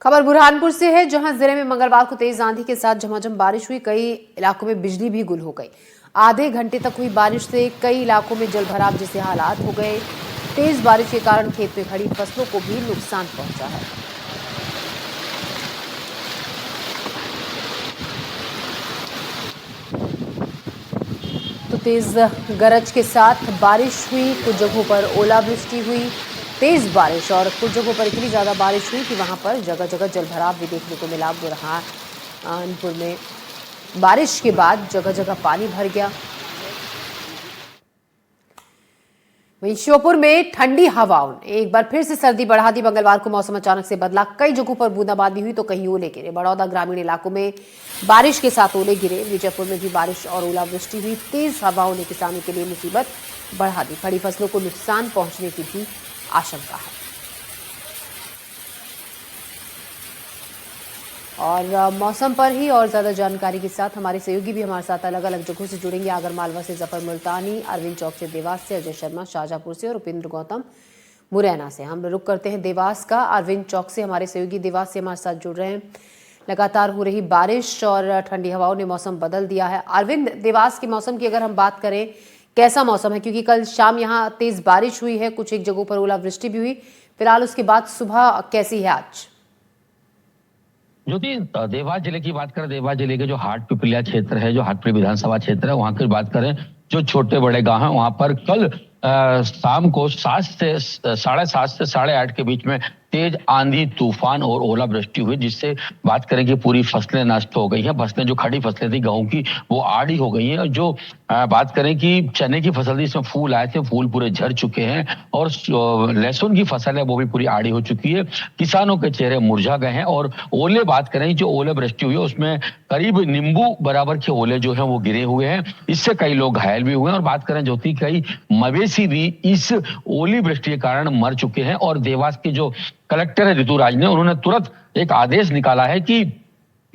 खबर बुरहानपुर से है, जहां जिले में मंगलवार को तेज आंधी के साथ झमाझम बारिश हुई। कई इलाकों में बिजली भी गुल हो गई। आधे घंटे तक हुई बारिश से कई इलाकों में जलभराव जैसे हालात हो गए। तेज बारिश के कारण खेत में खड़ी फसलों को भी नुकसान पहुंचा है। तो तेज गरज के साथ बारिश हुई, कुछ जगहों पर ओलावृष्टि हुई। तेज बारिश और कुछ जगहों पर इतनी ज्यादा बारिश हुई कि वहां पर जगह जगह जलभराव भी देखने को मिला। बुरहानपुर में बारिश के बाद जगह जगह पानी भर गया। वहीं श्योपुर में ठंडी हवाओं ने एक बार फिर से सर्दी बढ़ा दी। मंगलवार को मौसम अचानक से बदला। कई जगहों पर बूंदाबांदी हुई तो कहीं ओले गिरे। बड़ौदा ग्रामीण इलाकों में बारिश के साथ ओले गिरे। विजयपुर में भी बारिश और ओलावृष्टि हुई। तेज हवाओं ने किसानों के लिए मुसीबत बढ़ा दी। खड़ी फसलों को नुकसान पहुंचने की भी आशंका है। और मौसम पर ही और ज्यादा जानकारी के साथ हमारे सहयोगी भी हमारे साथ अलग अलग जगहों से जुड़ेंगे। आगरमालवा से जफर मुल्तानी, अरविंद चौक से देवास से अजय शर्मा, शाहजहांपुर से और उपेंद्र गौतम मुरैना से। हम रुक करते हैं देवास का। अरविंद चौक से हमारे सहयोगी देवास से हमारे साथ जुड़ रहे हैं। लगातार हो रही बारिश और ठंडी हवाओं ने मौसम बदल दिया है। अरविंद, देवास के मौसम की अगर हम बात करें, कैसा मौसम है? क्योंकि कल शाम यहाँ तेज बारिश हुई है, कुछ एक जगहों पर ओलावृष्टि भी हुई। फिलहाल उसके बाद सुबह कैसी है आज? ज्योति, देवास जिले की बात करें, देवास जिले के जो हाटपिपलिया क्षेत्र है, जो हाटपिपली विधानसभा क्षेत्र है, वहां की बात करें, जो छोटे बड़े गांव हैं, वहां पर कल शाम को 7 से 7:30 से 8:30 के बीच में तेज आंधी, तूफान और ओलावृष्टि हुई, जिससे बात करें कि पूरी फसलें नष्ट हो गई हैं। फसलें, जो खड़ी फसलें थी गेहूं की, वो आड़ी हो गई हैं। और जो बात करें कि चने की फसल थी, इसमें फूल आए थे, फूल पूरे झड़ चुके हैं। और लहसुन की फसल है, वो भी पूरी आड़ी हो चुकी है। किसानों के चेहरे मुरझा गए हैं। और ओले, बात करें जो ओलावृष्टि हुई है, उसमें करीब नींबू बराबर के ओले जो है वो गिरे हुए हैं। इससे कई लोग घायल भी हुए हैं। और बात करें ज्योति, कई मवेशी भी इस ओली वृष्टि के कारण मर चुके हैं। और देवास के जो कलेक्टर है ऋतुराज ने, उन्होंने तुरंत एक आदेश निकाला है कि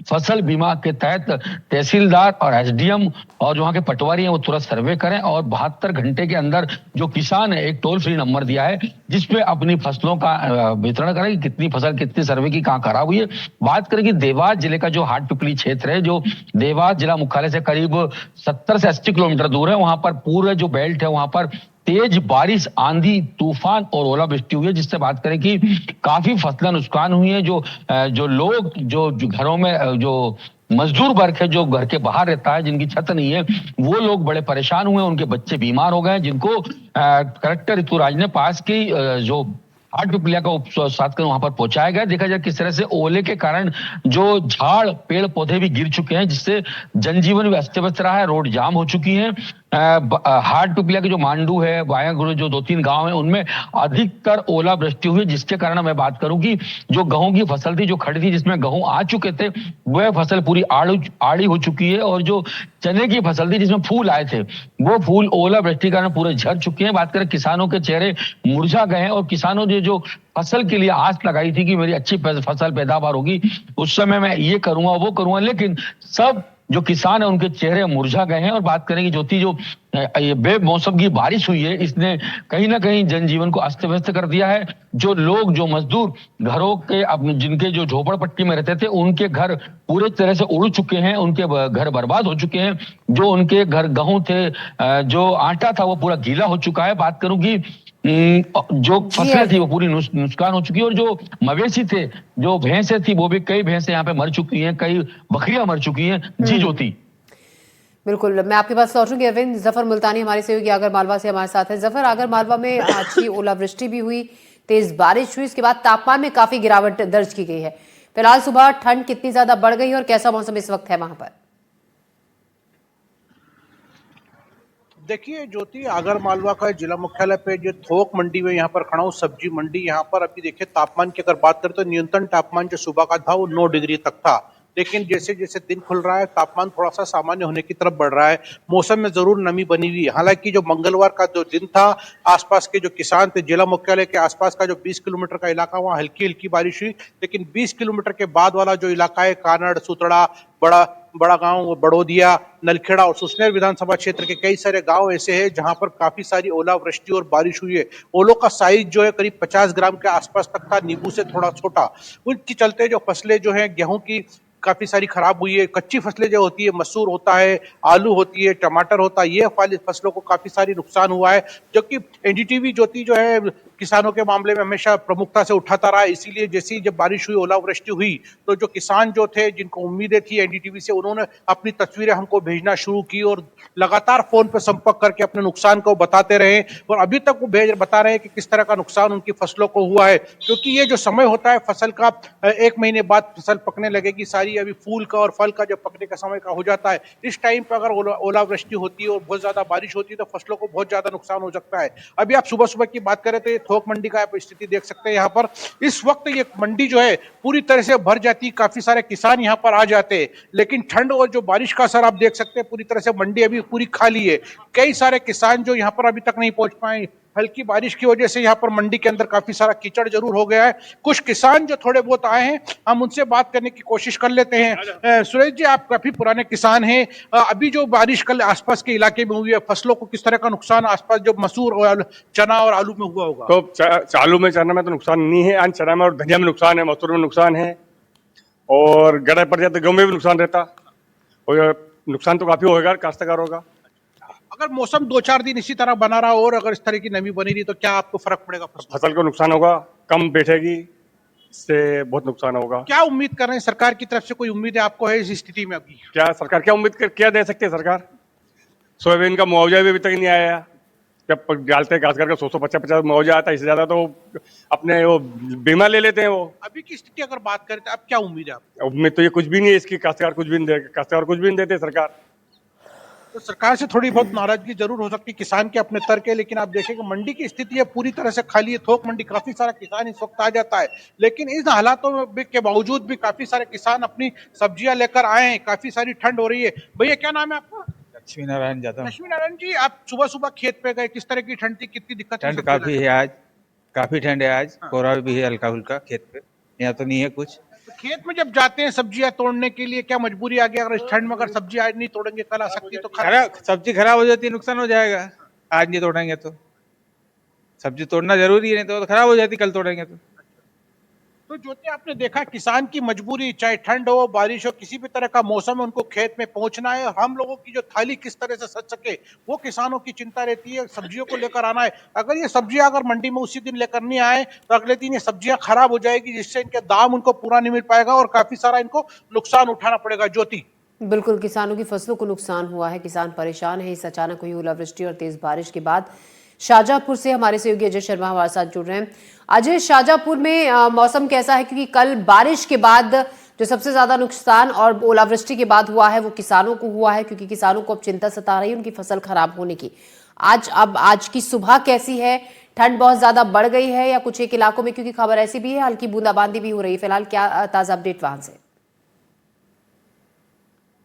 फसल बीमा के तहत तहसीलदार और एसडीएम और जो वहां के पटवारी हैं, वो तुरंत सर्वे करें। और 72 घंटे के अंदर जो किसान है, एक टोल फ्री नंबर दिया है, जिसपे अपनी फसलों का वितरण करें कि कितनी फसल, कितनी सर्वे की कहां खराब हुई है। बात करें कि देवास जिले का जो हाटपिपली क्षेत्र है, जो देवास जिला मुख्यालय से करीब 70 से 80 किलोमीटर दूर है, वहां पर पूरा जो बेल्ट है, वहां पर तेज बारिश, आंधी, तूफान और ओलावृष्टि हुई है, जिससे बात करें कि काफी फसलें नुकसान हुई है। जो लोग, जो घरों में जो मजदूर वर्ग है, जो घर के बाहर रहता है, जिनकी छत नहीं है, वो लोग बड़े परेशान हुए। उनके बच्चे बीमार हो गए, जिनको कलेक्टर ऋतुराज ने पास की जो हाटपिपलिया का उप स्वास्थ्य केंद्र वहां पर पहुंचाया गया। देखा जाए किस तरह से ओले के कारण जो झाड़, पेड़ पौधे भी गिर चुके हैं, जिससे जनजीवन भी अस्त व्यस्त रहा है। रोड जाम हो चुकी है। हाटपिपलिया के जो मांडू है, वायागुरु, जो 2-3 गांव है, उनमें अधिकतर ओलावृष्टि हुई, जिसके कारण मैं बात करूं कि जो गेहूं की फसल थी, जो खड़ी थी, जिसमें गेहूं आ चुके थे, वह फसल पूरी आड़ी हो चुकी है। और जो चने की फसल थी, जिसमें फूल आए थे, वो फूल ओलावृष्टि के कारण पूरे झड़ चुके हैं। बात करें, किसानों के चेहरे मुरझा गए हैं। और किसानों ने जो फसल के लिए आस लगाई थी कि मेरी अच्छी फसल पैदावार होगी, उस समय मैं ये करूंगा, वो करूंगा, लेकिन सब जो किसान है, उनके चेहरे मुरझा गए हैं। और बात करेंगे ज्योति, जो ये बेमौसम की बारिश हुई है, इसने कहीं ना कहीं जनजीवन को अस्त व्यस्त कर दिया है। जो लोग, जो मजदूर घरों के, अपने जिनके जो झोपड़पट्टी में रहते थे, उनके घर पूरे तरह से उड़ चुके हैं, उनके घर बर्बाद हो चुके हैं। जो उनके घर गेहूं थे, जो आटा था, वो पूरा गीला हो चुका है। बात करूं कि जो फसलें थी, वो पूरी नुकसान हो चुकी है। और जो मवेशी थे, जो भैंसे थी, वो भी, कई भैंसे यहाँ पे मर चुकी हैं, कई बकरियां मर चुकी हैं। जी ज्योति। बिल्कुल, मैं आपके पास लौटूंगी। अरविंद, जफर मुल्तानी हमारे सहयोगी आगर मालवा से हमारे साथ है। जफर, आगर मालवा में अच्छी ओलावृष्टि भी हुई, तेज बारिश हुई, इसके बाद तापमान में काफी गिरावट दर्ज की गई है। फिलहाल सुबह ठंड कितनी ज्यादा बढ़ गई है और कैसा मौसम इस वक्त है वहां पर? देखिए ज्योति, आगर मालवा का जिला मुख्यालय पे जो थोक मंडी में यहाँ पर खड़ा हूँ, सब्जी मंडी। यहाँ पर अभी देखिए तापमान की अगर बात करें तो न्यूनतम तापमान जो सुबह का था वो 9 डिग्री तक था। लेकिन जैसे जैसे दिन खुल रहा है तापमान थोड़ा सा सामान्य होने की तरफ बढ़ रहा है। मौसम में जरूर नमी बनी हुई है। हालांकि जो मंगलवार का जो दिन था, आसपास के जो किसान थे, जिला मुख्यालय के आसपास का जो 20 किलोमीटर का इलाका, वहां हल्की हल्की बारिश हुई। लेकिन 20 किलोमीटर के बाद वाला जो इलाका है, कानड़, सुतड़ा, बड़ा बड़ा गांव, बड़ोदिया, नलखेड़ा और सुसनेर विधानसभा क्षेत्र के कई सारे गांव ऐसे हैं जहां पर काफी सारी ओलावृष्टि और बारिश हुई है। ओलों का साइज जो है करीब 50 ग्राम के आसपास तक था, नींबू से थोड़ा छोटा। उनके चलते जो फसलें जो है गेहूं की काफी सारी खराब हुई है। कच्ची फसलें जो होती है, मसूर होता है, आलू होती है, टमाटर होता है, ये फसलों को काफी सारी नुकसान हुआ है। जबकि एनडीटीवी ज्योति जो है किसानों के मामले में हमेशा प्रमुखता से उठाता रहा। इसीलिए जैसी जब बारिश हुई, ओलावृष्टि हुई, तो जो किसान जो थे, जिनको उम्मीदें थी एनडीटीवी से, उन्होंने अपनी तस्वीरें हमको भेजना शुरू की और लगातार फोन पर संपर्क करके अपने नुकसान को बताते रहे। और अभी तक वो बता रहे हैं कि किस तरह का नुकसान उनकी फसलों को हुआ है। क्योंकि ये जो समय होता है फसल का, 1 महीने बाद फसल पकने लगेगी सारी। अभी फूल का और फल का जब पकने का समय का हो जाता है, इस टाइम पर अगर ओलावृष्टि होती है और बहुत ज्यादा बारिश होती है तो फसलों को बहुत ज्यादा नुकसान हो सकता है। अभी आप सुबह सुबह की बात करें तो ये थोक मंडी का आप स्थिति देख सकते हैं। यहाँ पर इस वक्त ये मंडी जो है पूरी तरह से भर जाती है, काफी सारे किसान यहाँ पर आ जाते हैं। लेकिन ठंड और जो बारिश का असर आप देख सकते हैं, पूरी तरह से मंडी अभी पूरी खाली है। कई सारे किसान जो यहाँ पर अभी तक नहीं पहुंच पाए, हल्की बारिश की वजह से यहाँ पर मंडी के अंदर काफी सारा कीचड़ जरूर हो गया है। कुछ किसान जो थोड़े बहुत आए हैं, हम उनसे बात करने की कोशिश कर लेते हैं। सुरेश जी, आप काफी पुराने किसान हैं। अभी जो बारिश कल आसपास के इलाके में हुई है, फसलों को किस तरह का नुकसान आसपास जो मसूर और चना और आलू में हुआ होगा? तो चालू में, चना में तो नुकसान नहीं है। आज चना में और धनिया में नुकसान है, मसूर में नुकसान है, और गड़े पड़ जाए तो गेहूं में भी नुकसान रहता। और नुकसान तो काफी होगा काश्तकारों का। अगर मौसम 2-4 दिन इसी तरह बना रहा और अगर इस तरह की नमी बनी रही तो क्या आपको फर्क पड़ेगा? फसल को नुकसान होगा, कम बैठेगी, इससे बहुत नुकसान होगा। क्या उम्मीद कर रहे हैं सरकार की तरफ से? कोई उम्मीद है आपको है इस स्थिति में? अभी क्या सरकार क्या उम्मीद क्या दे सकती है सरकार? सोयाबीन का मुआवजा भी अभी तक नहीं आया। जब डालते हैं काश्तकार का 100-150 मुआवजा आता है, इससे ज्यादा तो अपने वो बीमा ले लेते हैं। वो अभी की स्थिति अगर बात करें तो अब क्या उम्मीद है आपको? उम्मीद तो ये कुछ भी नहीं है इसकी। काश्तकार कुछ भी नहीं देते सरकार। तो सरकार से थोड़ी बहुत नाराजगी जरूर हो सकती है, किसान के अपने तर्क है। लेकिन आप देखेंगे मंडी की स्थिति है पूरी तरह से खाली है, थोक मंडी, काफी सारा किसान इस वक्त आ जाता है। लेकिन इन हालातों के बावजूद भी काफी सारे किसान अपनी सब्जियां लेकर आए हैं। काफी सारी ठंड हो रही है। भैया क्या नाम है आपका? लक्ष्मी नारायण जादव। लक्ष्मी नारायण जी, आप सुबह सुबह खेत पे गए, किस तरह की ठंड थी, कितनी दिक्कत? ठंड काफी है आज, काफी ठंड है आज। कोहरा भी है हल्का फुल्का खेत पे, यहाँ तो नहीं है कुछ। तो खेत में जब जाते हैं सब्जियां तोड़ने के लिए, क्या मजबूरी आ गई? अगर इस ठंड में अगर सब्जी आज नहीं तोड़ेंगे कल आ सकती है तो खराब सब्जी खराब हो जाती है, नुकसान हो जाएगा। आज नहीं तोड़ेंगे तो सब्जी तोड़ना जरूरी है, नहीं तो खराब हो जाती कल तोड़ेंगे तो ज्योति, आपने देखा किसान की मजबूरी, चाहे ठंड हो, बारिश हो, किसी भी तरह का मौसम है, उनको खेत में पहुंचना है। हम लोगों की जो थाली किस तरह से सज सके, वो किसानों की चिंता रहती है। सब्जियों को लेकर आना है। अगर ये सब्जियां अगर मंडी में उसी दिन लेकर नहीं आए तो अगले दिन ये सब्जियां खराब हो जाएगी, जिससे इनके दाम उनको पूरा नहीं मिल पाएगा और काफी सारा इनको नुकसान उठाना पड़ेगा। ज्योति, बिल्कुल, किसानों की फसलों को नुकसान हुआ है, किसान परेशान है। इस अचानक हुई ओलावृष्टि और तेज बारिश के बाद शाहजहांपुर से हमारे सहयोगी अजय शर्मा हमारे साथ जुड़ रहे हैं। अजय, शाहजहांपुर में मौसम कैसा है? क्योंकि कल बारिश के बाद जो सबसे ज्यादा नुकसान और ओलावृष्टि के बाद हुआ है वो किसानों को हुआ है, क्योंकि किसानों को अब चिंता सता रही है उनकी फसल खराब होने की। आज की सुबह कैसी है? ठंड बहुत ज्यादा बढ़ गई है या कुछ एक इलाकों में, क्योंकि खबर ऐसी भी है हल्की बूंदाबांदी भी हो रही है। फिलहाल क्या ताजा अपडेट वहां से?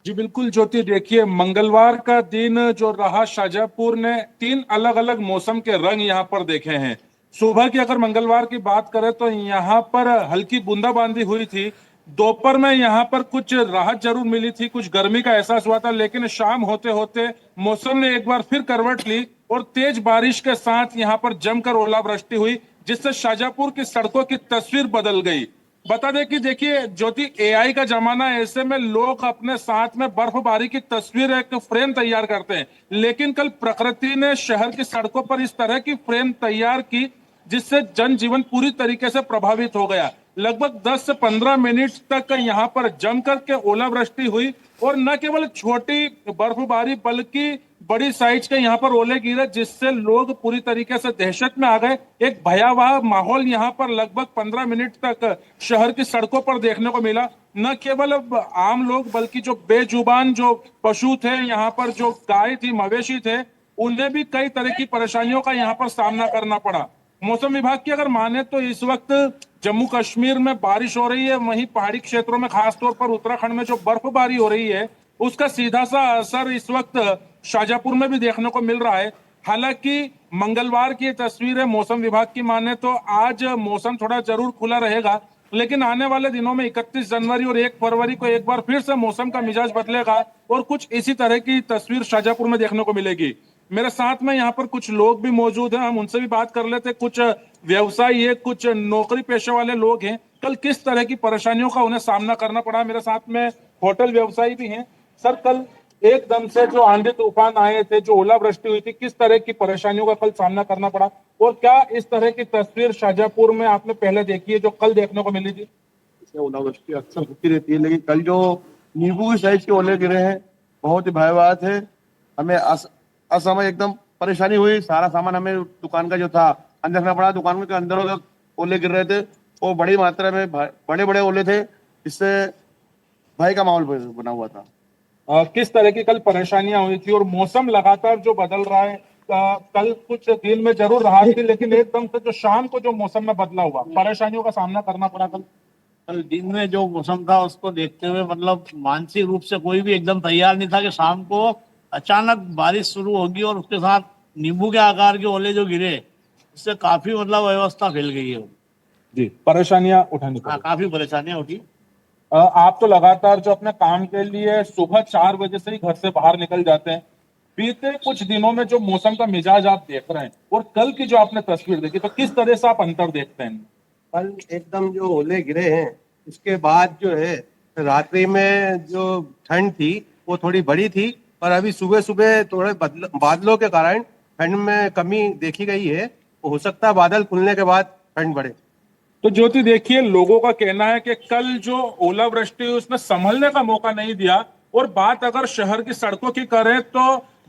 जी बिल्कुल ज्योति, देखिए मंगलवार का दिन जो रहा, शाहजहांपुर ने 3 अलग अलग मौसम के रंग यहाँ पर देखे हैं। सुबह की अगर मंगलवार की बात करें तो यहाँ पर हल्की बूंदाबांदी हुई थी। दोपहर में यहाँ पर कुछ राहत जरूर मिली थी, कुछ गर्मी का एहसास हुआ था। लेकिन शाम होते होते मौसम ने एक बार फिर करवट ली और तेज बारिश के साथ यहाँ पर जमकर ओलावृष्टि हुई, जिससे शाहजहांपुर की सड़कों की तस्वीर बदल गई। बता दें कि देखिए ज्योति, एआई का जमाना है, ऐसे में लोग अपने साथ में बर्फबारी की तस्वीर, एक फ्रेम तैयार करते हैं। लेकिन कल प्रकृति ने शहर की सड़कों पर इस तरह की फ्रेम तैयार की जिससे जनजीवन पूरी तरीके से प्रभावित हो गया। लगभग 10 से 15 मिनट तक यहाँ पर जमकर के ओलावृष्टि हुई और न केवल छोटी बर्फबारी बल्कि बड़ी साइज के यहाँ पर ओले गिरे, जिससे लोग पूरी तरीके से दहशत में आ गए। एक भयावह माहौल यहाँ पर लगभग 15 मिनट तक शहर की सड़कों पर देखने को मिला। न केवल आम लोग बल्कि जो बेजुबान जो पशु थे, यहाँ पर जो गाय थी, मवेशी थे, उन्हें भी कई तरह की परेशानियों का यहाँ पर सामना करना पड़ा। मौसम विभाग की अगर माने तो इस वक्त जम्मू कश्मीर में बारिश हो रही है, वहीं पहाड़ी क्षेत्रों में खासतौर पर उत्तराखंड में जो बर्फबारी हो रही है उसका सीधा सा असर इस वक्त शाजापुर में भी देखने को मिल रहा है। हालांकि मंगलवार की ये तस्वीर है, मौसम विभाग की माने तो आज मौसम थोड़ा जरूर खुला रहेगा, लेकिन आने वाले दिनों में 31 जनवरी और 1 फरवरी को एक बार फिर से मौसम का मिजाज बदलेगा और कुछ इसी तरह की तस्वीर शाजापुर में देखने को मिलेगी। मेरे साथ में यहाँ पर कुछ लोग भी मौजूद हैं, हम उनसे भी बात कर लेते। कुछ व्यवसायी है, कुछ नौकरी पेशे वाले लोग हैं, कल किस तरह की परेशानियों का उन्हें सामना करना पड़ा। मेरे साथ में होटल व्यवसायी भी हैं। सर, कल एकदम से जो आंधी तूफान आए थे, जो ओलावृष्टि हुई थी, किस तरह की परेशानियों का कल सामना करना पड़ा और क्या इस तरह की तस्वीर शाजापुर में आपने पहले देखी है जो कल देखने को मिली थी? ओलावृष्टि अक्सर होती रहती है, लेकिन कल जो नींबू की साइज के ओले गिरे हैं बहुत ही भयावह थे। हमें असमय एकदम परेशानी हुई। सारा सामान हमें दुकान का जो था अंदर रखना पड़ा। दुकान के अंदर उधर ओले गिर रहे थे और बड़ी मात्रा में बड़े बड़े ओले थे, इससे भय का माहौल बना हुआ था। किस तरह की कल परेशानियां हुई थी और मौसम लगातार जो बदल रहा है, कल कुछ दिन में जरूर राहत थी, लेकिन एकदम से जो शाम को जो मौसम में बदला हुआ, परेशानियों का सामना करना पड़ा कल दिन में जो मौसम था उसको देखते हुए मतलब मानसिक रूप से कोई भी एकदम तैयार नहीं था कि शाम को अचानक बारिश शुरू होगी और उसके साथ नींबू के आकार के ओले जो गिरे, इससे काफी मतलब व्यवस्था फैल गई है जी, परेशानियां उठानी पड़ी। काफी परेशानियां उठी। आप तो लगातार जो अपने काम के लिए सुबह 4 बजे से ही घर से बाहर निकल जाते हैं, बीते कुछ दिनों में जो मौसम का मिजाज आप देख रहे हैं और कल की जो आपने तस्वीर देखी, तो किस तरह से आप अंतर देखते हैं? कल एकदम जो ओले गिरे हैं उसके बाद जो है रात्रि में जो ठंड थी वो थोड़ी बढ़ी थी, पर अभी सुबह सुबह थोड़े बादलों के कारण ठंड में कमी देखी गई है। हो सकता है बादल खुलने के बाद ठंड बढ़े। तो ज्योति, देखिए, लोगों का कहना है कि कल जो ओलावृष्टि उसने संभलने का मौका नहीं दिया और बात अगर शहर की सड़कों की करें तो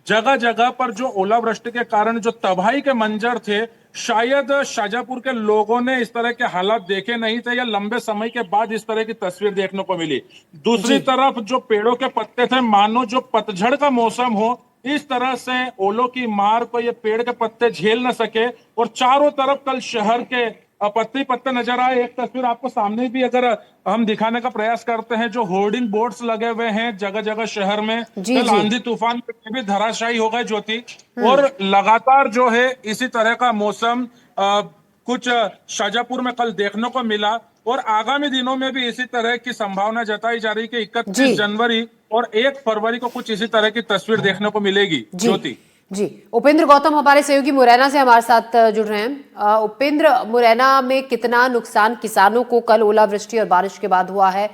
जगह जगह पर जो ओलावृष्टि के कारण जो तबाही के मंजर थे, शायद शाजापुर के लोगों ने इस तरह के हालात देखे नहीं थे या लंबे समय के बाद इस तरह की तस्वीर देखने को मिली। दूसरी तरफ जो पेड़ों के पत्ते थे, मानो जो पतझड़ का मौसम हो, इस तरह से ओलों की मार को ये पेड़ के पत्ते झेल न सके और चारों तरफ कल शहर के पत्ते पत्ते नजर आए। एक तस्वीर आपको सामने भी अगर हम दिखाने का प्रयास करते हैं, जो होर्डिंग बोर्ड्स लगे हुए हैं जगह जगह शहर में, कल आंधी तूफान भी धराशायी हो गए ज्योति। और लगातार जो है इसी तरह का मौसम कुछ शाजापुर में कल देखने को मिला और आगामी दिनों में भी इसी तरह की संभावना जताई जा रही कि 31 जनवरी और 1 फरवरी को कुछ इसी तरह की तस्वीर देखने को मिलेगी ज्योति। जी, उपेंद्र गौतम हमारे सहयोगी मुरैना से हमारे साथ जुड़ रहे हैं। उपेंद्र, मुरैना में कितना नुकसान किसानों को कल ओलावृष्टि और बारिश के बाद हुआ है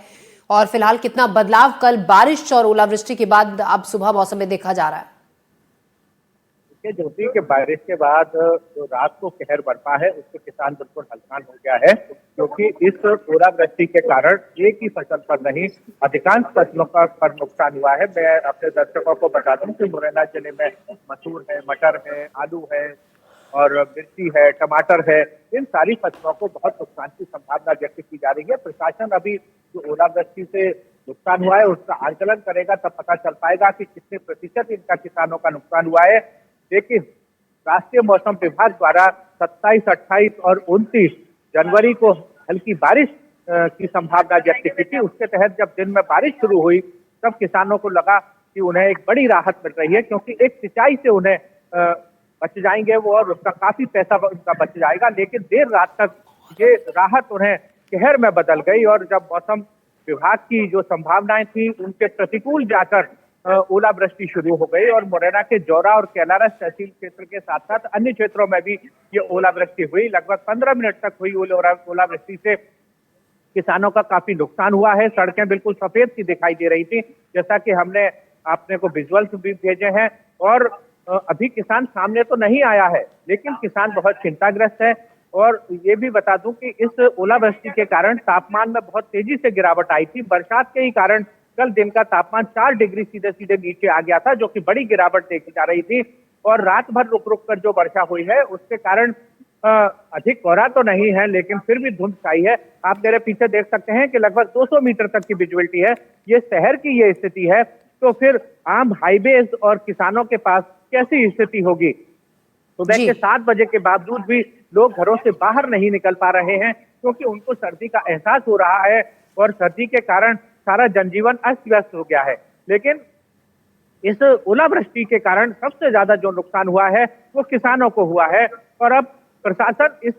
और फिलहाल कितना बदलाव कल बारिश और ओलावृष्टि के बाद अब सुबह मौसम में देखा जा रहा है? ज्योति के बारिश के बाद जो रात को कहर बरपा है उससे किसान बिल्कुल हलकान हो गया है, क्योंकि इस ओलावृष्टि के कारण एक ही फसल पर नहीं अधिकांश फसलों का पर नुकसान हुआ है। मैं अपने दर्शकों को बता दूं कि मुरैना जिले में मसूर है, मटर है, आलू है और मिर्ची है, टमाटर है, इन सारी फसलों को बहुत नुकसान की संभावना व्यक्त की जा रही है। प्रशासन अभी जो ओलावृष्टि से नुकसान हुआ है उसका आंकलन करेगा, तब पता चल पाएगा कि कितने प्रतिशत इनका किसानों का नुकसान हुआ है। लेकिन राष्ट्रीय मौसम विभाग द्वारा 27, 28 और 29 जनवरी को हल्की बारिश की संभावना व्यक्त की थी। उसके तहत जब दिन में बारिश शुरू हुई तब किसानों को लगा कि उन्हें एक बड़ी राहत मिल रही है, क्योंकि एक सिंचाई से उन्हें बच जाएंगे वो और उसका काफी पैसा उनका बच जाएगा। लेकिन देर रात तक ये राहत उन्हें कहर में बदल गई और जब मौसम विभाग की जो संभावनाएं थी उनके प्रतिकूल जाकर ओलावृष्टि शुरू हो गई और मुरैना के जौरा और कैलारस तहसील क्षेत्र के साथ साथ अन्य क्षेत्रों में भी ये ओलावृष्टि हुई। लगभग 15 मिनट तक हुई ओलावृष्टि से किसानों का काफी नुकसान हुआ है। सड़कें बिल्कुल सफेद सी दिखाई दे रही थी, जैसा कि हमने आपने को विजुअल्स भी भेजे हैं। और अभी किसान सामने तो नहीं आया है, लेकिन किसान बहुत चिंताग्रस्त है। और ये भी बता दूं कि इस ओलावृष्टि के कारण तापमान में बहुत तेजी से गिरावट आई थी। बरसात के ही कारण कल दिन का तापमान 4 डिग्री सीधे सीधे नीचे आ गया था, जो कि बड़ी गिरावट देखी जा रही थी। और रात भर रुक रुक कर जो वर्षा हुई है उसके कारण अधिक कोहरा तो नहीं है, लेकिन फिर भी धुंध छाई है। आप मेरे पीछे देख सकते हैं कि लगभग 200 मीटर तक की विजिबिलिटी है। ये शहर की ये स्थिति है, तो फिर आम हाईवेज और किसानों के पास कैसी स्थिति होगी? सुबह के 7 बजे के बावजूद भी लोग घरों से बाहर नहीं निकल पा रहे हैं। क्योंकि उनको सर्दी का एहसास हो रहा है और सर्दी के कारण सारा जनजीवन अस्त व्यस्त हो गया है। लेकिन इस ओलावृष्टि के कारण सबसे ज्यादा जो नुकसान हुआ है वो किसानों को हुआ है और अब प्रशासन इस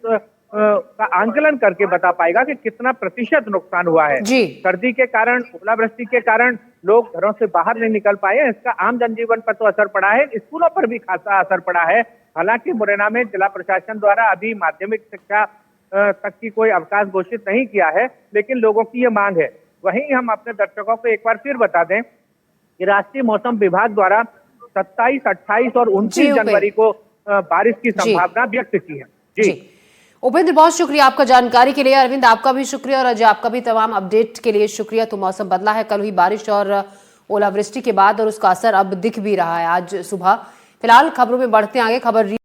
का आंकलन करके बता पाएगा कि कितना प्रतिशत नुकसान हुआ है। जी। सर्दी के कारण, ओलावृष्टि के कारण लोग घरों से बाहर नहीं निकल पाए, इसका आम जनजीवन पर तो असर पड़ा है, स्कूलों पर भी खासा असर पड़ा है। हालांकि मुरैना में जिला प्रशासन द्वारा अभी माध्यमिक शिक्षा तक की कोई अवकाश घोषित नहीं किया है, लेकिन लोगों की ये मांग है। वहीं हम अपने दर्शकों को एक बार फिर बता दें कि राष्ट्रीय मौसम विभाग द्वारा 27, 28 और 29 जनवरी को बारिश की संभावना व्यक्त की है। जी उपेंद्र, बहुत शुक्रिया आपका जानकारी के लिए। अरविंद, आपका भी शुक्रिया और अजय, आपका भी तमाम अपडेट के लिए शुक्रिया। तो मौसम बदला है, कल हुई बारिश और ओलावृष्टि के बाद और उसका असर अब दिख भी रहा है आज सुबह। फिलहाल खबरों में बढ़ते आगे। खबर